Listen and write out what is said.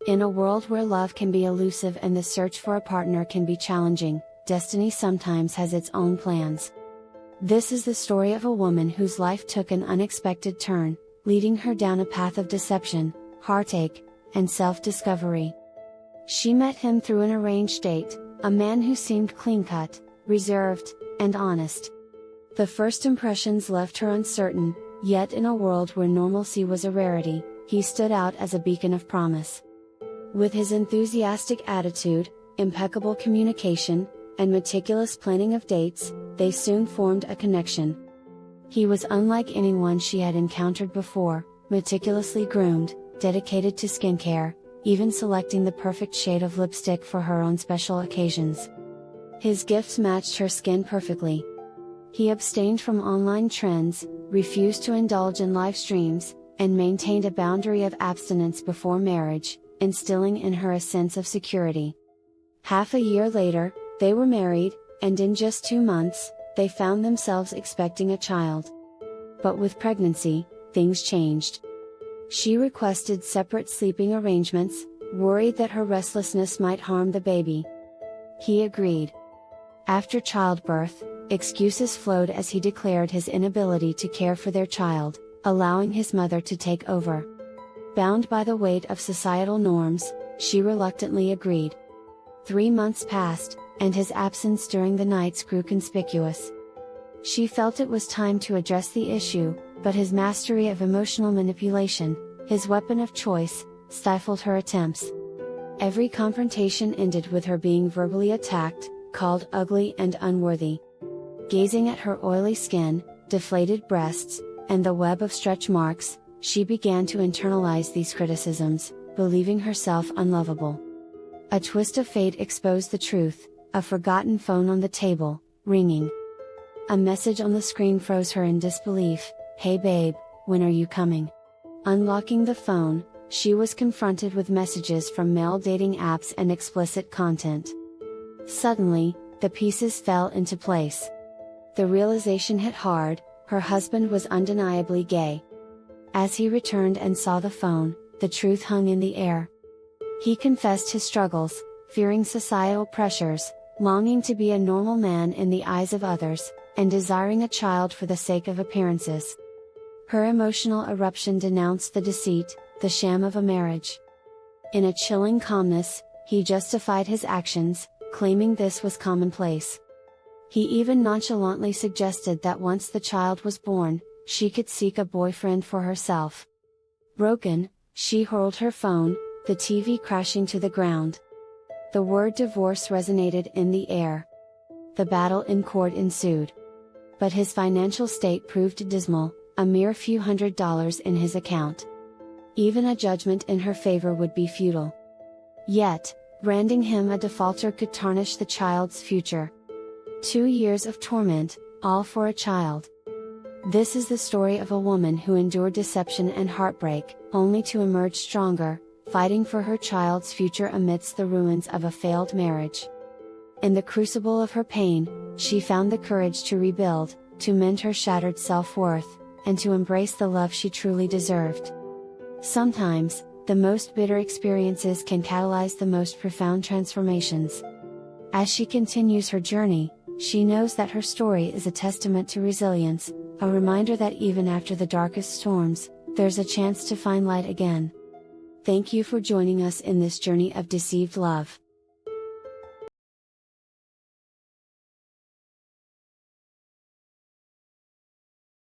In a world where love can be elusive and the search for a partner can be challenging, destiny sometimes has its own plans. This is the story of a woman whose life took an unexpected turn, leading her down a path of deception, heartache, and self-discovery. She met him through an arranged date, a man who seemed clean-cut, reserved, and honest. The first impressions left her uncertain, yet in a world where normalcy was a rarity, he stood out as a beacon of promise. With his enthusiastic attitude, impeccable communication, and meticulous planning of dates, they soon formed a connection. He was unlike anyone she had encountered before, meticulously groomed, dedicated to skincare, even selecting the perfect shade of lipstick for her on special occasions. His gifts matched her skin perfectly. He abstained from online trends, refused to indulge in live streams, and maintained a boundary of abstinence before marriage, instilling in her a sense of security. Half a year later, they were married, and in just 2 months, they found themselves expecting a child. But with pregnancy, things changed. She requested separate sleeping arrangements, worried that her restlessness might harm the baby. He agreed. After childbirth, excuses flowed as he declared his inability to care for their child, allowing his mother to take over. Bound by the weight of societal norms, she reluctantly agreed. 3 months passed, and his absence during the nights grew conspicuous. She felt it was time to address the issue, but his mastery of emotional manipulation, his weapon of choice, stifled her attempts. Every confrontation ended with her being verbally attacked, called ugly and unworthy. Gazing at her oily skin, deflated breasts, and the web of stretch marks, she began to internalize these criticisms, believing herself unlovable. A twist of fate exposed the truth, a forgotten phone on the table, ringing. A message on the screen froze her in disbelief. "Hey babe, when are you coming?" Unlocking the phone, she was confronted with messages from male dating apps and explicit content. Suddenly, the pieces fell into place. The realization hit hard: her husband was undeniably gay. As he returned and saw the phone, the truth hung in the air. He confessed his struggles, fearing societal pressures, longing to be a normal man in the eyes of others, and desiring a child for the sake of appearances. Her emotional eruption denounced the deceit, the sham of a marriage. In a chilling calmness, he justified his actions, claiming this was commonplace. He even nonchalantly suggested that once the child was born, she could seek a boyfriend for herself. Broken, she hurled her phone, the TV crashing to the ground. The word divorce resonated in the air. The battle in court ensued. But his financial state proved dismal, a mere few $100s in his account. Even a judgment in her favor would be futile. Yet, branding him a defaulter could tarnish the child's future. 2 years of torment, all for a child. This is the story of a woman who endured deception and heartbreak, only to emerge stronger, fighting for her child's future amidst the ruins of a failed marriage. In the crucible of her pain, she found the courage to rebuild, to mend her shattered self-worth, and to embrace the love she truly deserved. Sometimes, the most bitter experiences can catalyze the most profound transformations. As she continues her journey, she knows that her story is a testament to resilience, a reminder that even after the darkest storms, there's a chance to find light again. Thank you for joining us in this journey of deceived love.